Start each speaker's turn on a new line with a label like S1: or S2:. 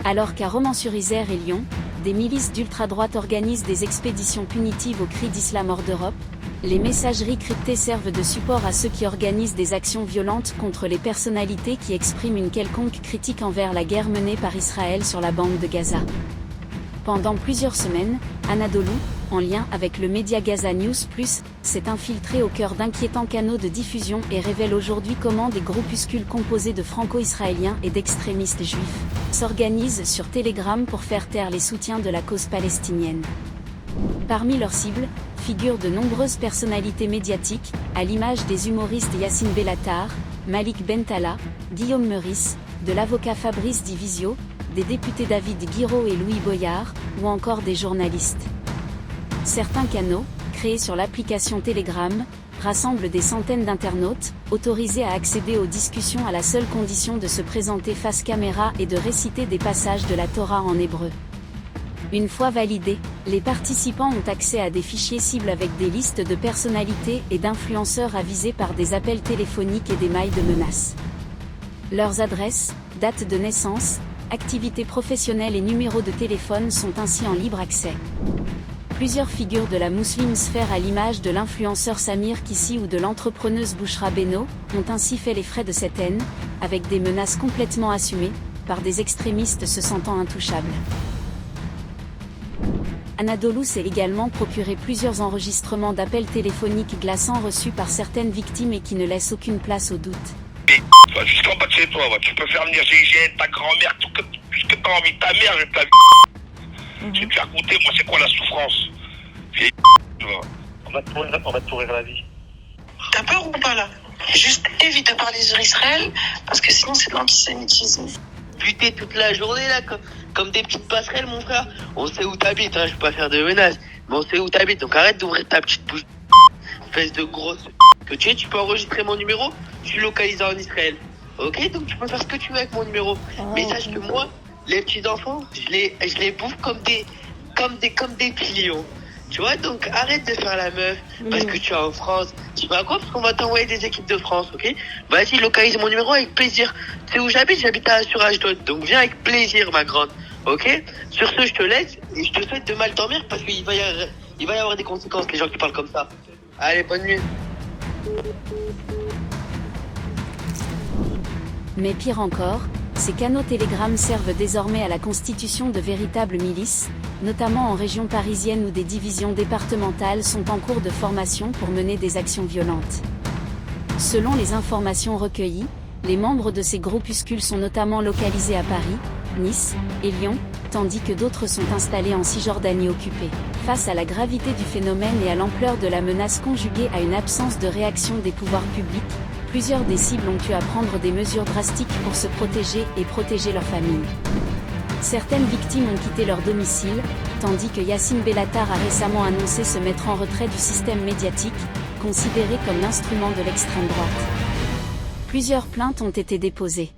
S1: Alors qu'à Romans-sur-Isère et Lyon, des milices d'ultra-droite organisent des expéditions punitives au cri d'islam hors d'Europe, les messageries cryptées servent de support à ceux qui organisent des actions violentes contre les personnalités qui expriment une quelconque critique envers la guerre menée par Israël sur la bande de Gaza. Pendant plusieurs semaines, Anadolu, en lien avec le média Gaza News Plus, s'est infiltré au cœur d'inquiétants canaux de diffusion et révèle aujourd'hui comment des groupuscules composés de franco-israéliens et d'extrémistes juifs s'organisent sur Telegram pour faire taire les soutiens de la cause palestinienne. Parmi leurs cibles, figurent de nombreuses personnalités médiatiques, à l'image des humoristes Yacine Bellatar, Malik Bentala, Guillaume Meurice, de l'avocat Fabrice Divisio, des députés David Guiraud et Louis Boyard, ou encore des journalistes. Certains canaux, créés sur l'application Telegram, rassemblent des centaines d'internautes, autorisés à accéder aux discussions à la seule condition de se présenter face caméra et de réciter des passages de la Torah en hébreu. Une fois validés, les participants ont accès à des fichiers cibles avec des listes de personnalités et d'influenceurs avisés par des appels téléphoniques et des mails de menaces. Leurs adresses, dates de naissance, activités professionnelles et numéros de téléphone sont ainsi en libre accès. Plusieurs figures de la Muslim sphère à l'image de l'influenceur Samir Kissi ou de l'entrepreneuse Bouchra Beno, ont ainsi fait les frais de cette haine, avec des menaces complètement assumées, par des extrémistes se sentant intouchables. Anadolu s'est également procuré plusieurs enregistrements d'appels téléphoniques glaçants reçus par certaines victimes et qui ne laissent aucune place au doute.
S2: Va jusqu'en bas de chez toi, tu peux faire venir GIGN, ta grand-mère, tout ce que t'as envie, ta mère, je vais te la Je vais te faire goûter, moi, c'est quoi la souffrance. Vieille tu vois. On va te pourrir la vie.
S3: T'as peur ou pas là? Juste évite de parler sur Israël, parce que sinon c'est de l'antisémitisme.
S4: Buter toute la journée là, comme des petites passerelles, mon frère. On sait où t'habites, hein, je vais pas faire de menaces, mais on sait où t'habites, donc arrête d'ouvrir ta petite bouche. Espèce de grosse que tu peux enregistrer mon numéro, je suis localisé en Israël. Ok, donc tu peux faire ce que tu veux avec mon numéro. Mais sache que moi, les petits enfants, je les bouffe comme des pions. Tu vois, donc arrête de faire la meuf parce que tu es en France. Tu vas quoi? Parce qu'on va t'envoyer des équipes de France, ok? Vas-y, localise mon numéro avec plaisir. Tu sais où j'habite? J'habite sur Ashdod. Donc viens avec plaisir, ma grande. Ok? Sur ce, je te laisse et je te souhaite de mal dormir parce qu'il va y avoir des conséquences, les gens qui parlent comme ça. Allez, bonne nuit.
S1: Mais pire encore, ces canaux Telegram servent désormais à la constitution de véritables milices, notamment en région parisienne où des divisions départementales sont en cours de formation pour mener des actions violentes. Selon les informations recueillies, les membres de ces groupuscules sont notamment localisés à Paris, Nice et Lyon, tandis que d'autres sont installés en Cisjordanie occupée. Face à la gravité du phénomène et à l'ampleur de la menace conjuguée à une absence de réaction des pouvoirs publics, plusieurs des cibles ont dû prendre des mesures drastiques pour se protéger et protéger leurs familles. Certaines victimes ont quitté leur domicile, tandis que Yacine Bellatar a récemment annoncé se mettre en retrait du système médiatique, considéré comme l'instrument de l'extrême droite. Plusieurs plaintes ont été déposées.